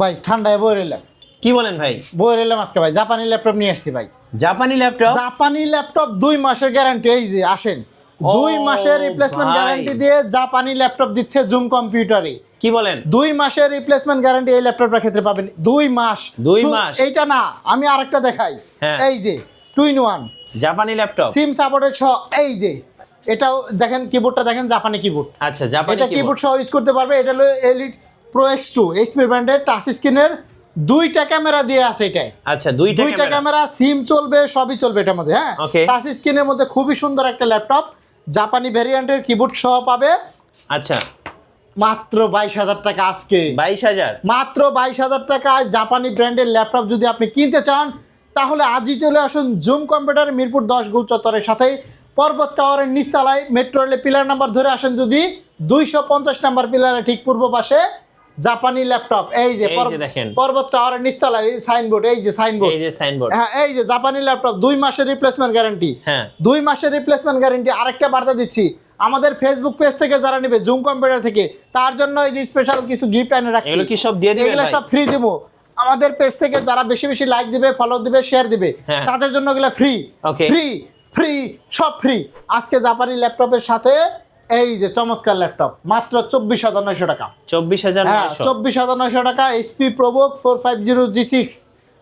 ভাই ঠান্ডায় বই রইলাম। কি বলেন ভাই? বই রইলাম আজকে ভাই, জাপানি ল্যাপটপ নিয়ে আসছি ভাই। জাপানি ল্যাপটপ? জাপানি ল্যাপটপ 2 মাসের গ্যারান্টি। এই যে আসেন, 2 মাসের রিপ্লেসমেন্ট ভাই। গ্যারান্টি দিয়ে জাপানি ল্যাপটপ দিচ্ছে জুম কম্পিউটারে। কি বলেন? 2 মাসের রিপ্লেসমেন্ট গ্যারান্টি এই ল্যাপটপটার ক্ষেত্রে পাবেন। 2 মাস। 2 মাস? এইটা না, আমি আরেকটা দেখাই। হ্যাঁ। এই যে 2 in 1 জাপানি ল্যাপটপ। সিম সাপোর্টেড সহ। এই যে এটাও দেখেন, কিবোর্ডটা দেখেন, জাপানি কিবোর্ড। আচ্ছা, জাপানি এটা কিবোর্ড সহ ইউজ করতে পারবে। এটা হলো এলিট প্রো X2 এইচপি ব্র্যান্ডের টাচ স্ক্রিনের 2টা ক্যামেরা দিয়ে আছে এটায়। আচ্ছা, দুইটা ক্যামেরা, সিম চলবে, সবই চলবে এটার মধ্যে। হ্যাঁ, Okay. টাচ স্ক্রিনের মধ্যে খুবই সুন্দর একটা ল্যাপটপ, জাপানি ভেরিয়েন্টের কিবোর্ড সহ পাবে। আচ্ছা, মাত্র 22,000 টাকা আজকে। 22,000? মাত্র 22,000 টাকায় জাপানি ব্র্যান্ডের ল্যাপটপ যদি আপনি কিনতে চান, তাহলে আজই চলে আসুন জুম কম্পিউটার, মিরপুর 10 গোল চত্বরের সাথে পর্বত টাওয়ারের নিচতলায়। মেট্রো রেলের পিলার নাম্বার ধরে আসেন, যদি 250 নাম্বার পিলারে ঠিক পূর্ব পাশে জাপানি ল্যাপটপ। এই যে দেখেন পর্বত টাওয়ারের নিচতলায় সাইনবোর্ড, এই যে সাইনবোর্ড, এই যে সাইনবোর্ড। হ্যাঁ, এই যে জাপানি ল্যাপটপ 2 মাসের রিপ্লেসমেন্ট গ্যারান্টি। হ্যাঁ, 2 মাসের রিপ্লেসমেন্ট গ্যারান্টি। আরেকটা বার্তা দিচ্ছি, আমাদের ফেসবুক পেজ থেকে যারা নেবে জুম কম্পিউটার থেকে, তার জন্য এই যে স্পেশাল কিছু গিফট এনে রাখছি। এগুলো কি সব দিয়ে দিবেন? এগুলো সব ফ্রি দেবো। আমাদের পেজ থেকে যারা বেশি বেশি লাইক দিবে, ফলো দিবে, শেয়ার দিবে, হ্যাঁ। তাদের জন্য এগুলো ফ্রি। Okay. ফ্রি ফ্রি সব ফ্রি। আজকে জাপানি ল্যাপটপের সাথে এই যে চমৎকার ল্যাপটপ মাত্র 24,900 টাকা। 24,900? 24,900 টাকা। এইচপি প্রোবুক 450G6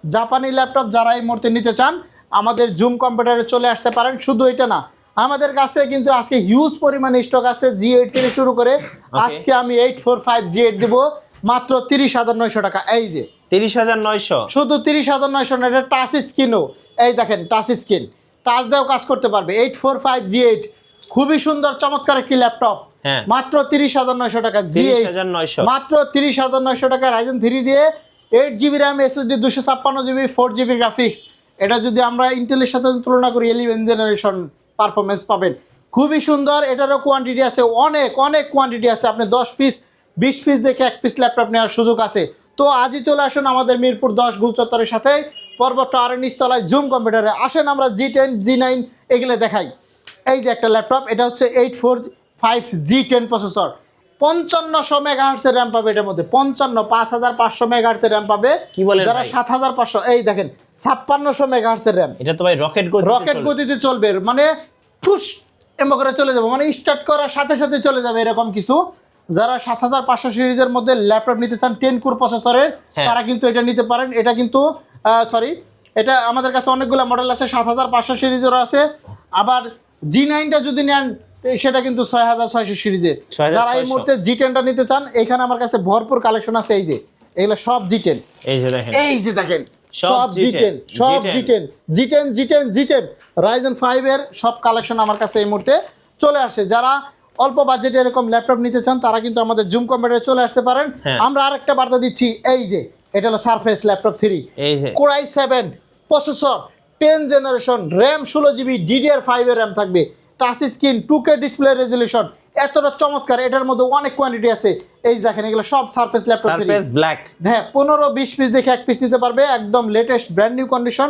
জাপানি ল্যাপটপ যারা এই মুহূর্তে নিতে চান, আমাদের জুম কম্পিউটারে চলে আসতে পারেন। শুধু এটা না, আমাদের কাছে কিন্তু আজকে হিউজ পরিমাণে স্টক আছে। G8 থেকে শুরু করে আজকে আমি 845 G8 দিব মাত্র 30,900 টাকা। এই যে 30,900? শুধু 30,900 না, এটা টাচ স্ক্রিনও। এই দেখেন, টাচ স্ক্রিন, টাচ দিয়েও কাজ করতে পারবে। 845 G8 খুবই সুন্দর চমৎকার একটি ল্যাপটপ। হ্যাঁ, মাত্র 30,900 টাকা। G8 30,900? মাত্র 30,900 টাকা। Ryzen 3 দিয়ে 8GB RAM, SSD 256GB, 4GB graphics. এটা যদি আমরা ইন্টেলের সাথে তুলনা করি, 11 জেনারেশন পারফরমেন্স পাবেন। খুবই সুন্দর। এটারও কোয়ান্টিটি আছে, অনেক অনেক কোয়ান্টিটি আছে। আপনি 10 পিস 20 পিস দেখে 1 পিস ল্যাপটপ নেওয়ার সুযোগ আছে। তো আজই চলে আসুন আমাদের মিরপুর 10 গোল চত্বরের সাথে পর্বত টাওয়ারের নিচতলায় জুম কম্পিউটারে। আসেন আমরা G10 G9 এগুলো দেখাই। এই যে একটা ল্যাপটপ, এটা হচ্ছে 845 G10 প্রসেসর, 5500 মেগাহার্টজের র্যাম পাবে এটার মধ্যে। 55,500 মেগাহার্টজের র্যাম পাবে। কি বলেন যারা ভাই? 7,500, এই দেখেন 5600 মেগাহার্টজের র্যাম। এটা তো ভাই রকেট গতিতে চলবে, মানে ফুস এমন করে চলে যাবে, মানে স্টার্ট করার সাথে সাথে চলে যাবে, এরকম কিছু। যারা 7,500 সিরিজের মধ্যে ল্যাপটপ নিতে চান 10 কোর প্রসেসরের, হ্যাঁ। তারা কিন্তু এটা নিতে পারেন। এটা কিন্তু এটা আমাদের কাছে অনেকগুলো মডেল আছে, 7,500 সিরিজেরও আছে। আবার G9টা যদি নেন, সেটা কিন্তু 6,600 সিরিজের। 6,600 যারা এই মুহূর্তে G10টা নিতে চান, এখানে আমার কাছে ভরপুর কালেকশন আছে। এই যে এগুলো সব G10। এই যে দেখেন, এই যে দেখেন, সব সব G10, সব G10 G10 Ryzen 5 এর সব কালেকশন আমার কাছে এই মুহূর্তে চলে আসে। যারা অল্প বাজেটে এরকম ল্যাপটপ নিতে চান, তারা কিন্তু আমাদের জুম কম্পিউটারে চলে আসতে পারেন। হ্যাঁ। আমরা আরেকটা বার্তা দিচ্ছি, এই যে এটা হলো সারফেস ল্যাপটপ 3, এই যে Core i7 processor, 10 generation, RAM 16GB, DDR5 এর RAM থাকবে, touch screen, 2K display resolution, এতটা চমৎকার। এটার মধ্যে অনেক কোয়ান্টিটি আছে। এই দেখেন, এগুলো সব সারফেস ল্যাপটপ 3। Surface black. হ্যাঁ, 15-20 পিস দেখে 1 পিস নিতে পারবে। একদম লেটেস্ট ব্র্যান্ড নিউ কন্ডিশন,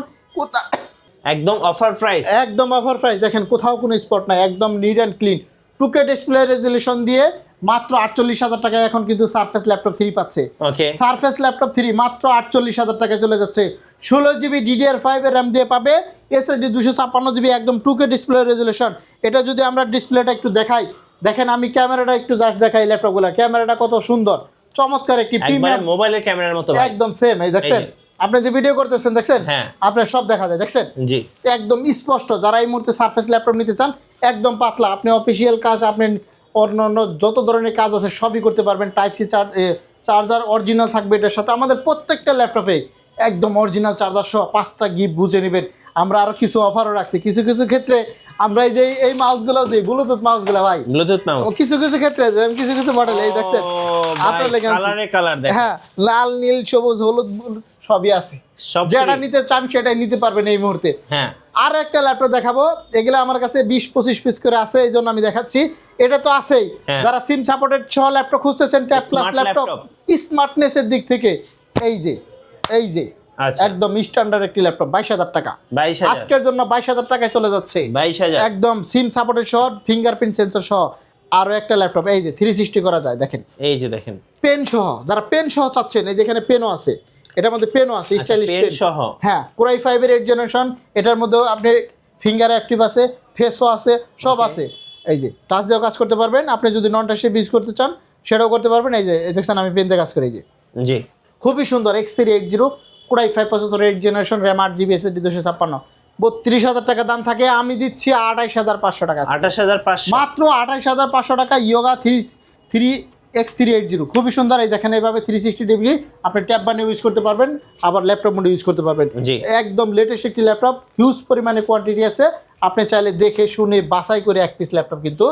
একদম অফার প্রাইস। একদম অফার প্রাইস। দেখেন, কোথাও কোনো স্পট নাই, একদম neat and clean. 2K display resolution দিয়ে মাত্র 48,000 টাকায় এখন কিন্তু সারফেস ল্যাপটপ 3 পাচ্ছে। ওকে, সারফেস ল্যাপটপ 3 মাত্র 48,000 টাকায় চলে যাচ্ছে। 16GB DDR5 এর RAM দিয়ে পাবে, SSD 256GB, একদম 2K ডিসপ্লে রেজলিউশন। এটা যদি আমরা ডিসপ্লেটা একটু দেখাই, দেখেন, আমি ক্যামেরাটা একটু জাস্ট দেখাই ল্যাপটপগুলো। ক্যামেরাটা কত সুন্দর চমৎকার, একটি প্রিমিয়াম মোবাইলের ক্যামেরার মতো ভাই। একদম সেম। এই দেখছেন, আপনি যে ভিডিও করতেছেন দেখছেন, হ্যাঁ, আপনার সব দেখা যায়, দেখছেন, জি, একদম স্পষ্ট। যারা এই মুহূর্তে সারফেস ল্যাপটপ নিতে চান, একদম পাতলা, আপনি অফিসিয়াল কাজ, আপনি অন্য যত ধরনের কাজ আছে সবই করতে পারবেন। টাইপ সি চার্জার অরিজিনাল থাকবে এটার সাথে। আমাদের প্রত্যেকটা ল্যাপটপে একদম অরিজিনাল চার্জার সহ 5টা গিফট বুঝে নেবেন। আমরা আরও কিছু অফারও রাখছি। কিছু কিছু ক্ষেত্রে আমরা এই মাউসগুলো দিই, ব্লুটুথ মাউসগুলো ভাই, ব্লুটুথ মাউস। কিছু কিছু ক্ষেত্রে, কিছু কিছু মডেল, এই দেখছেন আপনার লেগে, কালার দেখেন, হ্যাঁ, লাল, নীল, সবুজ, হলুদ সবই আছে। সব যেটা নিতে চান সেটাই নিতে পারবেন এই মুহূর্তে। হ্যাঁ, আর একটা ল্যাপটপ দেখাবো, এগুলো আমার কাছে 20-25 পিস করে আছে, এই জন্য আমি দেখাচ্ছি। এটা তো আছেই, হ্যাঁ। যারা সিম সাপোর্টেড সহ ল্যাপটপ খুঁজতেছেন, ট্যাব প্লাস Smart ল্যাপটপ, স্মার্টনেসের দিক থেকে, এই যে আচ্ছা, একদম স্ট্যান্ডার্ড একটি ল্যাপটপ, 22,000 টাকা। 22,000 আজকের জন্য 22,000 টাকায় চলে যাচ্ছে। 22,000 একদম সিম সাপোর্টেড সহ, ফিঙ্গারপ্রিন্ট সেন্সর সহ, আরো একটা ল্যাপটপ এই যে 360 করা যায় দেখেন, এই যে দেখেন পেন সহ, যারা পেন সহ চাচ্ছেন এই যেখানে পেনও আছে, এটার মধ্যে পেনও আছে, স্টাইলিশ পেন পেন সহ। হ্যাঁ কোরাই 5 এর 8 জেনারেশন, এটার মধ্যেও আপনি ফিঙ্গার অ্যাক্টিভ আছে, ফেসও আছে, সব আছে। এই যে টাচ দিয়েও কাজ করতে পারবেন, আপনি যদি নন টাচে ইউজ করতে চান সেটাও করতে পারবেন। এই যে দেখছেন আমি পেন দিয়ে কাজ করি, এই যে জি খুবই সুন্দর X380 core i 5 processor 8 generation, RAM 8GB, SSD 256, 32,000 টাকা দাম থাকে, আমি দিচ্ছি 28,500 টাকা, 28,500 মাত্র 28,500 টাকা। ইয়োগা 3X380 খুবই সুন্দর, এই দেখেন এইভাবে 360 ডিগ্রি আপনি ট্যাব বানিয়ে ইউজ করতে পারবেন, আবার ল্যাপটপ মোডে ইউজ করতে পারবেন। জি। একদম লেটেস্ট একটি ল্যাপটপ, হিউজ পরিমাণে কোয়ান্টিটি আছে, আপনি চাইলে দেখে শুনে বাছাই করে এক পিস ল্যাপটপ কিন্তু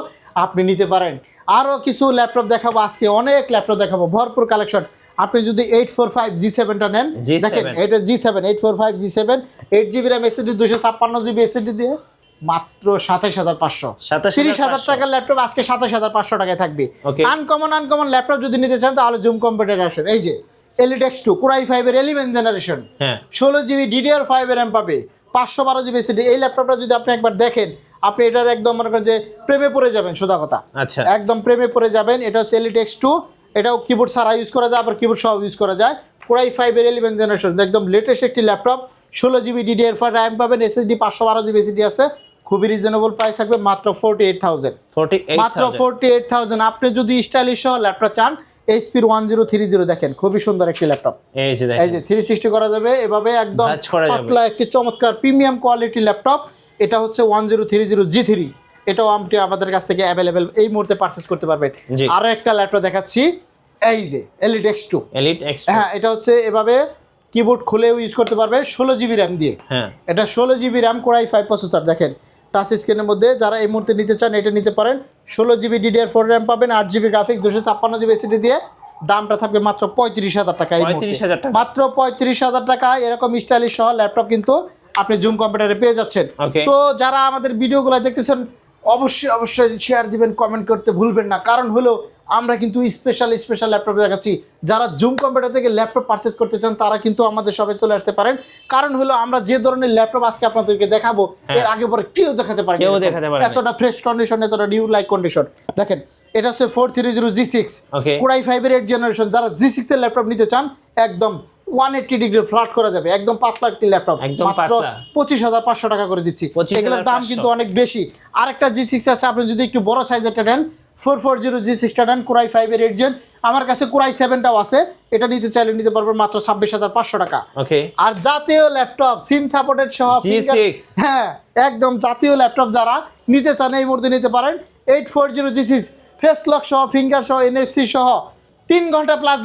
আপনি নিতে পারেন। আরও কিছু ল্যাপটপ দেখাবো আজকে, অনেক ল্যাপটপ দেখাবো, ভরপুর কালেকশন। আপনি যদি 845 G7টা নেন, G7 দেখেন এটা G7 845 G7 8GB RAM SSD 256GB SSD দিয়ে মাত্র 27,500, 30,000 টাকার ল্যাপটপ আজকে 27,500 টাকায় থাকবে। Okay. আনকমন ল্যাপটপ যদি নিতে চান তাহলে জুম কম্পিউটার আসেন, এই যে Elite X2 কোরাই 5 এর 11 জেনারেশন, হ্যাঁ 16GB DDR5 এর RAM পাবে, 512GB SSD। এই ল্যাপটপটা যদি আপনি একবার দেখেন, আপনি এটার একদম মনে করেন যে প্রেমে পড়ে যাবেন, সোজা কথা আচ্ছা একদম প্রেমে পড়ে যাবেন। এটা হচ্ছে Elite X2, এটাও কিবোর্ড ছাড়া ইউজ করা যায়, আবার কিবোর্ড সহ ইউজ করা যায়। কোরাই 5 এর 11 জেনারেশন, একদম লেটেস্ট একটি ল্যাপটপ, 16GB DDR5 RAM পাবেন, SSD 512GB SSD আছে, খুবই রিজনেবল প্রাইস থাকবে, মাত্র 48,000, মাত্র 48,000। আপনি যদি স্টাইলিশ সহ ল্যাপটপ চান, HP 1030 দেখেন, খুবই সুন্দর একটি ল্যাপটপ, এই যে এই যে 360 করা যাবে এভাবে, একদম ভাঁজ করা যাবে। পাতলা একটি চমৎকার প্রিমিয়াম কোয়ালিটি ল্যাপটপ। এটা হচ্ছে 1030 G3, এটাও আপনি আমাদের কাছ থেকে অ্যাভেলেবেল এই মুহূর্তে পারচেজ করতে পারবেন। জি। আরো একটা ল্যাপটপ দেখাচ্ছি, এই যে Elite X2, Elite X2 হ্যাঁ এটা হচ্ছে এভাবে কিবোর্ড খুলেও ইউজ করতে পারবে, 16GB RAM দিয়ে। হ্যাঁ এটা 16GB RAM কোরাই 5 প্রসেসর, দেখেন টাচ স্ক্রিনের মধ্যে, যারা এই মুহূর্তে নিতে চান এটা নিতে পারেন। 16GB DDR4 RAM পাবেন, 8GB গ্রাফিক্স, 256GB SSD দিয়ে, দামটা থাকবে মাত্র 35,000 টাকা, এই মুহূর্তে 35,000 টাকা। মাত্র 35,000 টাকা। এরকম স্টাইলিশ সহ ল্যাপটপ কিন্তু আপনি জুম কম্পিউটারে পেয়ে যাচ্ছেন। Okay. তো যারা আমাদের ভিডিওগুলো দেখতেছেন অবশ্যই শেয়ার দিবেন, কমেন্ট করতে ভুলবেন না, কারণ হলো আমরা কিন্তু স্পেশাল ল্যাপটপ দেখাচ্ছি। যারা জুম কম্পিউটার থেকে ল্যাপটপ পারচেজ করতে চান তারা কিন্তু আমাদের শপে চলে আসতে পারেন, কারণ হলো আমরা যে ধরনের ল্যাপটপ আজকে আপনাদেরকে দেখাবো এর আগে পরে কেউ দেখাতে পারে, এতটা ফ্রেশ কন্ডিশন, এতটা নিউ লাইক কন্ডিশন। দেখেন এটা হচ্ছে 430 G6 Okay. কোরাই 5 এর 8 জেনারেশন, যারা G6 এর ল্যাপটপ নিতে চান একদম 180 ডিগ্রি ফ্ল্যাট করা যাবে, একদম পাতলা একটি ল্যাপটপ, একদম মাত্র পাতলা। 25,500 টাকা করে দিচ্ছি। 25,500 এগুলোর দাম কিন্তু অনেক বেশি। আরেকটা G6 আছে, আপনি যদি একটু বড় সাইজেরটা নেন, 440 G6টা নেন, কোরাই 5 এর 8 জেন। আমার কাছে কোরাই 7টাও আছে, এটা নিতে চাইলে নিতে পারবেন মাত্র 26,500 টাকা। ওকে আর জাতীয় ল্যাপটপ সিম সাপোর্টেড সহ G6 হ্যাঁ একদম জাতীয় ল্যাপটপ যারা নিতে চান এই মুহূর্তে নিতে পারেন। 840 G6 ফেস লক সহ, ফিঙ্গার সহ, NFC সহ, 3 ঘন্টা প্লাস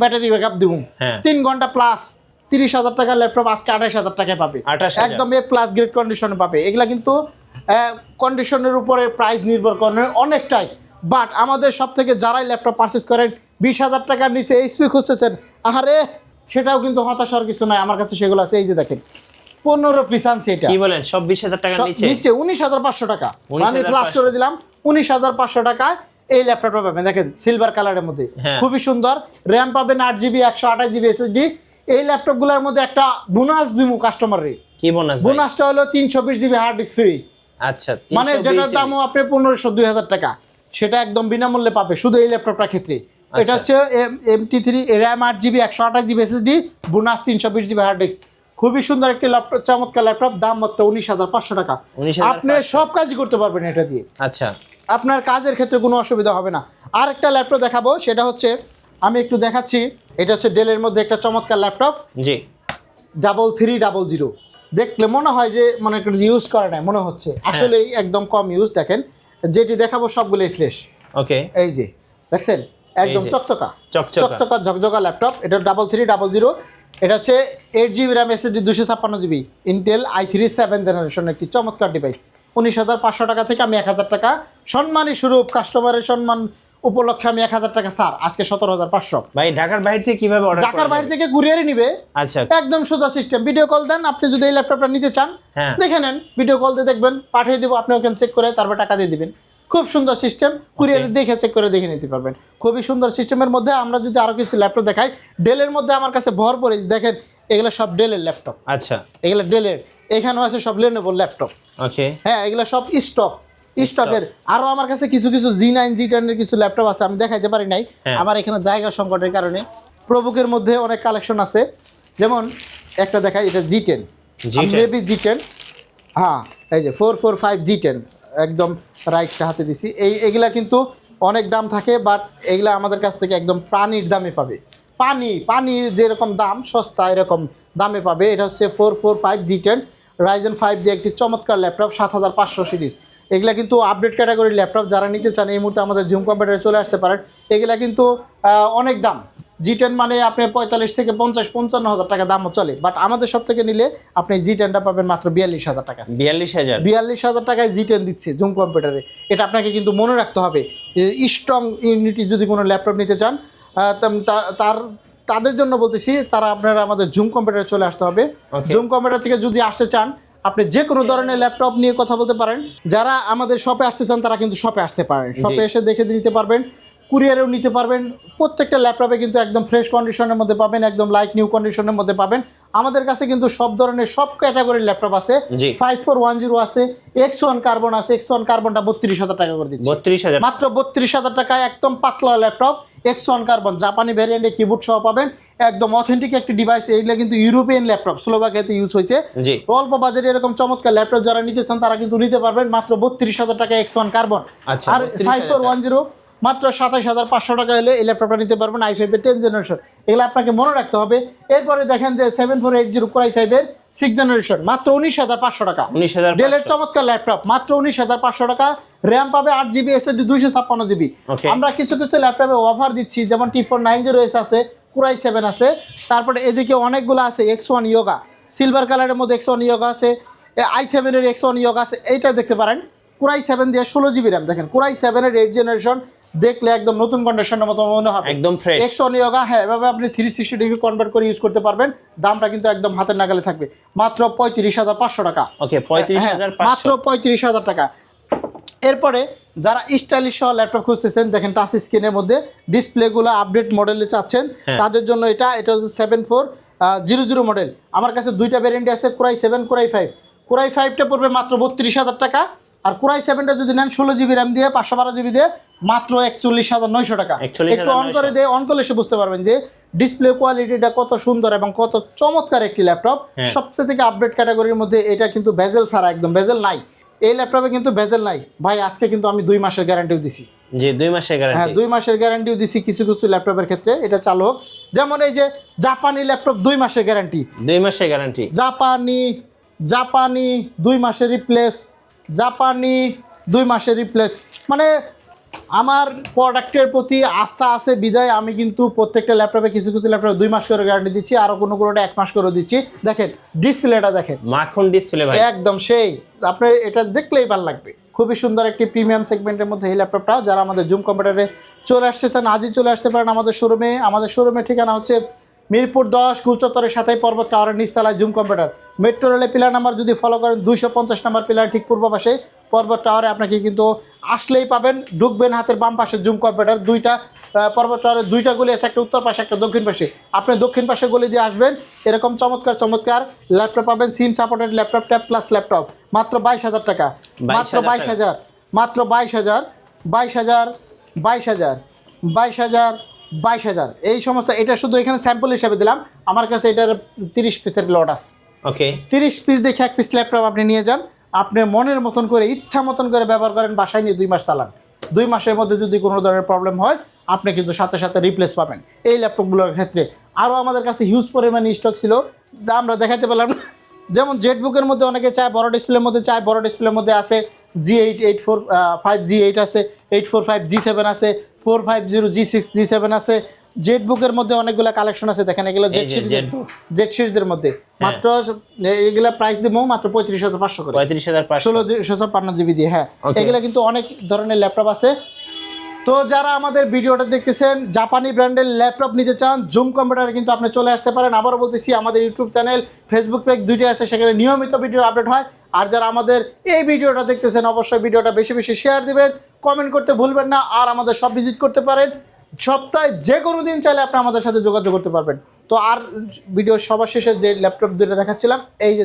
ব্যাটারি ব্যাকআপ দিব, হ্যাঁ। 3 ঘন্টা প্লাস। 30,000 টাকার ল্যাপটপ আজকে 28,000 টাকায় পাবে, 28,000 একদম এ প্লাস গ্রেড কন্ডিশনে পাবে। এগুলা কিন্তু কন্ডিশনের উপরে প্রাইস নির্ভর করে অনেকটাই, বাট আমাদের সব থেকে যারাই ল্যাপটপ পারচেস করেন 20,000 টাকার নিচে এইচপি খুঁজতেছেন, আহারে সেটাও কিন্তু হতাশার কিছু নয়, আমার কাছে সেগুলো আছে। এই যে দেখেন 15 পিস আনছি, এটা কি বলেন সব 20,000 টাকা নিচে? নিচে 19,500 টাকা, 19,500 আমি ফ্লাশ করে দিলাম 19,500 টাকায় এই ল্যাপটপটা পাবেন। দেখেন সিলভার কালারের মধ্যে, হ্যাঁ। খুবই সুন্দর। র্যাম পাবেন 8GB 128GB SSD। এই ল্যাপটপগুলোর মধ্যে একটা বোনাস দিমু কাস্টমারের, কি বোনাস ভাই? বোনাসটা হলো 320GB হার্ড ডিস্ক ফ্রি, আচ্ছা মানে 320 যেটার GB। দামও আপনি 1500-2000 টাকা, সেটা একদম বিনামূল্যে পাবে শুধু এই ল্যাপটপটার ক্ষেত্রে। এটা হচ্ছে MT3 RAM 8GB 128GB SSD, bonus 320GB hard disk. খুবই সুন্দর একটি ল্যাপটপ, চমৎকার ল্যাপটপ, দাম মাত্র 19,500 টাকা। 19,500 আপনি সব কাজই করতে পারবেন এটা দিয়ে, আচ্ছা আপনার কাজের ক্ষেত্রে কোনো অসুবিধা হবে না। আর একটা ল্যাপটপ দেখাবো, সেটা হচ্ছে আমি একটু দেখাচ্ছি, এটা হচ্ছে ডেলের মধ্যে একটা চমৎকার ল্যাপটপ, জি 3300। দেখলে মনে হয় যে মানে একটু ইউজ করা নাই মনে হচ্ছে, আসলেই একদম কম ইউজ। দেখেন যেটি দেখাবো সবগুলোই ফ্রেশ, ওকে এই যে দেখছেন একদম এই যে, চকচকা চকচকা। ঝকঝকা ল্যাপটপ। এটা 3300, এটা হচ্ছে 8GB RAM SSD 256GB Intel i3 7 generation, একটি চমৎকার ডিভাইস। 19,500 টাকা থেকে আমি 1,000 টাকা সম্মানী স্বরূপ কাস্টমারের সম্মান উপলক্ষে আমি 1,000 টাকা স্যার আজকে 17,500। ভাই ঢাকার বাইরে থেকে কিভাবে অর্ডার ঢাকার বাইরে থেকে কুরিয়ারে নিবে, আচ্ছা একদম সোজা সিস্টেম। ভিডিও কল দেন, আপনি যদি এই ল্যাপটপটা নিতে চান হ্যাঁ। দেখে নেন, ভিডিও কল দিয়ে দেখবেন, পাঠিয়ে দেবো, আপনি ওখানে চেক করে তারপর টাকা দিয়ে দিবেন। খুব সুন্দর সিস্টেম, কুরিয়ারে দেখে চেক করে দেখে নিতে পারবেন। খুবই সুন্দর সিস্টেমের মধ্যে আমরা যদি আরও কিছু ল্যাপটপ দেখাই, ডেলের মধ্যে আমার কাছে ভরপুর, দেখেন এগুলো সব ডেলের ল্যাপটপ, আচ্ছা এগুলো ডেলের। এখানেও আছে সব লেনোভোর ল্যাপটপ, ওকে হ্যাঁ এগুলো সব স্টক স্টকের আরো আমার কাছে কিছু কিছু G9 G10 এর কিছু ল্যাপটপ আছে, আমি দেখাইতে পারি নাই আমার এখানে জায়গা সংকটের কারণে। প্রবুকের মধ্যে অনেক কালেকশন আছে, যেমন একটা দেখাই, এটা G10 মেবি G10, হ্যাঁ এই যে 445 G10 একদম রাইটটা হাতে দিছি। এইগুলা কিন্তু অনেক দাম থাকে, বাট এইগুলা আমাদের কাছ থেকে একদম পানির দামে পাবে। পানির যেরকম দাম সস্তা এরকম দামে পাবে। এটা হচ্ছে 445 G10 Ryzen 5 দিয়ে একটি চমৎকার ল্যাপটপ, 7500 সিরিজ। এগুলা কিন্তু আপডেট ক্যাটাগরির ল্যাপটপ, যারা নিতে চান এই মুহূর্তে আমাদের জুম কম্পিউটারে চলে আসতে পারেন। এগুলা কিন্তু অনেক দাম। G10 মানে আপনি 45 থেকে 50-55 হাজার টাকা দামও চলে, বাট আমাদের সব থেকে নিলে আপনি G10টা পাবেন মাত্র 42,000 টাকা। 42,000 টাকায় G10 দিচ্ছে জুম কম্পিউটারে। এটা আপনাকে কিন্তু মনে রাখতে হবে। স্ট্রং ইউনিটি যদি কোনো ল্যাপটপ নিতে চান তাদের জন্য বলতেছি, তারা আপনারা আমাদের জুম কম্পিউটারে চলে আসতে হবে। জুম কম্পিউটার থেকে যদি আসতে চান, আপনি যে কোনো ধরনের ল্যাপটপ নিয়ে কথা বলতে পারেন। যারা আমাদের শপে আসতে চান তারা কিন্তু শপে আসতে পারেন, শপে এসে দেখে নিতে পারবেন, কুরিয়ারেও নিতে পারবেন। প্রত্যেকটা ল্যাপটপে কিন্তু একদম ফ্রেশ কন্ডিশনের মধ্যে পাবেন, একদম লাইক নিউ কন্ডিশনের মধ্যে পাবেন। আমাদের কাছে কিন্তু সব ধরনের সব ক্যাটাগরির ল্যাপটপ আছে। 5410 আছে, X1 কার্বন আছে। X1 কার্বনটা 32,000 টাকা করে দিচ্ছি, মাত্র 32,000 টাকায় একদম পাতলা ল্যাপটপ X1 কার্বন, জাপানি ভ্যারিয়েন্টে কিবোর্ড সহ পাবেন। একদম অথেন্টিক একটি ডিভাইস। এইগুলো কিন্তু ইউরোপিয়ান ল্যাপটপ, স্লোভাকিয়াতে ইউজ হয়েছে। অল্প বাজেটে এরকম চমৎকার ল্যাপটপ যারা নিতে চান তারা কিন্তু নিতে পারবেন মাত্র 32,000 টাকা X1 কার্বন। আর 5410 মাত্র 27,500 টাকা হলে এই ল্যাপটপটা নিতে পারবেন, i5 এর 10 জেনারেশন। এগুলো আপনাকে মনে রাখতে হবে। এরপরে দেখেন যে 7480 Core i5 এর 6 জেনারেশন, মাত্র 19,500 টাকা। ডেলের চমৎকার ল্যাপটপ, মাত্র 19,500 টাকা। র্যাম পাবে 8GB, SSD 256GB। আমরা কিছু কিছু ল্যাপটপে অফার দিচ্ছি, যেমন T490S আছে, Core i7 আছে। তারপরে এদিকে অনেকগুলো আছে, X1 Yoga সিলভার কালারের মধ্যে X1 Yoga আছে, i7 এর X1 Yoga আছে। এইটা দেখতে পারেন, Core i7 দিয়ে 16GB র্যাম। দেখেন Core i7 এর 8 জেনারেশন, দেখলে একদম নতুন কন্ডিশনের মতো মনে হবে, একদম ফ্রেশ। X1 Yoga, হ্যাঁ, এভাবে আপনি 360 ডিগ্রি কনভার্ট করে ইউজ করতে পারবেন। দামটা কিন্তু একদম হাতের নাগালে থাকবে, মাত্র 35,500 টাকা। ওকে, 35,500, মাত্র 35,000 টাকা। এরপরে যারা স্টাইলিশ সহ ল্যাপটপ খুঁজতেছেন, দেখেন টাচ স্ক্রিনের মধ্যে ডিসপ্লেগুলো আপডেট মডেলে চাচ্ছেন, তাদের জন্য এটা হচ্ছে 7400 মডেল। আমার কাছে দুইটা ভ্যারিয়েন্ট আছে, Core i7, Core i5। Core i5টা পড়বে মাত্র 32,000 টাকা, আর Core i7টা যদি নেন 16GB র্যাম দিয়ে 512GB দিয়ে মাত্র 41,900 টাকা। একটু অন করে দিয়ে অন করলে সে বুঝতে পারবেন যে ডিসপ্লে কোয়ালিটিটা কত সুন্দর এবং কত চমৎকার একটি ল্যাপটপ। সবচেয়ে থেকে আপডেট ক্যাটাগরির মধ্যে এটা কিন্তু বেজেল ছাড়া, একদম বেজেল নাই এই ল্যাপটপে, কিন্তু বেজেল নাই ভাই। আজকে কিন্তু আমি 2 মাসের গ্যারান্টিও দিছি। জি, 2 মাসের গ্যারান্টি, হ্যাঁ 2 মাসের গ্যারান্টিও দিছি কিছু কিছু ল্যাপটপের ক্ষেত্রে। এটা চালু হোক, যেমন এই যে জাপানি ল্যাপটপ 2 মাসের গ্যারান্টি, 2 মাসের গ্যারান্টি। জাপানি 2 মাসের রিপ্লেস, জাপানি 2 মাসের রিপ্লেস। মানে আমার প্রোডাক্টের প্রতি আস্থা আছে বিদায় আমি কিন্তু প্রত্যেকটা ল্যাপটপে কিছু কিছু ল্যাপটপে 2 মাস করে গ্যারান্টি দিচ্ছি, আরও কোনোটা 1 মাস করে দিচ্ছি। দেখেন ডিসপ্লেটা দেখেন, মাখন ডিসপ্লে ভাই, একদম সেই। আপনার এটা দেখলেই ভালো লাগবে। খুবই সুন্দর একটি প্রিমিয়াম সেগমেন্টের মধ্যে এই ল্যাপটপটা। যারা আমাদের জুম কম্পিউটারে চলে আসতে চান আজই চলে আসতে পারেন আমাদের শোরুমে। আমাদের শোরুমের ঠিকানা হচ্ছে মিরপুর 10 গুলচত্বরের সাথে পর্বত টাওয়ারের নিচতলায় জুম কম্পিউটার। মেট্রো রেলের পিলার নাম্বার যদি ফলো করেন 250 নম্বর পিলার ঠিক পূর্ব পাশে পর্বত টাওয়ারে আপনাকে কিন্তু আসলেই পাবেন। ঢুকবেন হাতের বাম পাশে জুম কম্পিউটার, দুইটা পর্বত টাওয়ারের দুইটা গলি আছে, একটা উত্তর পাশে একটা দক্ষিণ পাশে। আপনি দক্ষিণ পাশে গলি দিয়ে আসবেন, এরকম চমৎকার চমৎকার ল্যাপটপ পাবেন। SIM supported laptop, tab plus laptop, মাত্র 22,000 টাকা, মাত্র 22,000, মাত্র 22,000, 22,000, 22,000, 22,000, 22,000। এই সমস্ত, এটা শুধু এখানে স্যাম্পল হিসাবে দিলাম। আমার কাছে এটার 30 পিসের লট আছে। ওকে, 30 পিস দেখে 1 পিস ল্যাপটপ আপনি নিয়ে যান, আপনি মনের মতন করে ইচ্ছা মতন করে ব্যবহার করেন, বাসায় নিয়ে 2 মাস চালান। 2 মাসের মধ্যে যদি কোনো ধরনের প্রবলেম হয় আপনি কিন্তু সাথে সাথে রিপ্লেস পাবেন। এই ল্যাপটপগুলোর ক্ষেত্রে আরও আমাদের কাছে হিউজ পরিমাণে স্টক ছিল যা আমরা দেখাতে পারলাম না। যেমন জেটবুকের মধ্যে অনেকে চায় বড় ডিসপ্লের মধ্যে, চায় বড় ডিসপ্লের মধ্যে আছে G8, 845 G8 আছে, 845 G7 আছে, 450 G6 G7 আছে। জেটবুকের মধ্যে অনেকগুলো কালেকশন আছে, দেখেন এগুলো জেট সিরিজের মধ্যে। মাত্র এগুলা প্রাইস দিব মাত্র 35,500 করে, 1656GB দিয়ে। হ্যাঁ, এগুলা কিন্তু অনেক ধরনের ল্যাপটপ আছে। তো যারা আমাদের ভিডিওটা দেখতেছেন জাপানি ব্র্যান্ডের ল্যাপটপ নিতে চান, জুম কম্পিউটারে কিন্তু আপনি চলে আসতে পারেন। আবারও বলতেছি, আমাদের ইউটিউব চ্যানেল, ফেসবুক পেজ দুইটাই আছে, সেখানে নিয়মিত ভিডিও আপডেট হয়। আর যারা আমাদের এই ভিডিওটা দেখতেছেন অবশ্যই ভিডিওটা বেশি বেশি শেয়ার দিবেন, কমেন্ট করতে ভুলবেন না। আর আমাদের সব ভিজিট করতে পারেন, সপ্তাহে যে কোনো দিন চাইলে আপনি আমাদের সাথে যোগাযোগ করতে পারবেন। তো আর ভিডিওর সবার শেষে যে ল্যাপটপ দুটো দেখাচ্ছিলাম, এই যে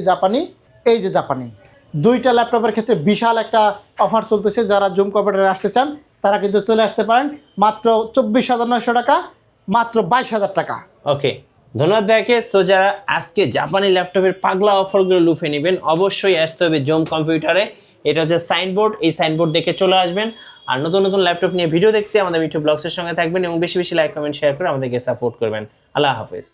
জাপানি, দুইটা ল্যাপটপের ক্ষেত্রে বিশাল একটা অফার চলতেছে, যারা জুম কম্পিউটারে আসতে চান তারা কিন্তু চলে আসতে পারেন মাত্র 24,900 টাকা, মাত্র 22,000 টাকা। ওকে, ধন্যবাদ ভাইকে। সো যারা আজকে জাপানি ল্যাপটপের পাগলা অফারগুলো লুফে নেবেন, অবশ্যই আসতে হবে জুম কম্পিউটারে। এটা হচ্ছে সাইনবোর্ড, এই সাইনবোর্ড দেখে চলে আসবেন। আর নতুন নতুন ল্যাপটপ নিয়ে ভিডিও দেখতে আমাদের মিঠু ব্লগসের সঙ্গে থাকবেন এবং বেশি বেশি লাইক কমেন্ট শেয়ার করে আমাদেরকে সাপোর্ট করবেন। আল্লাহ হাফেজ।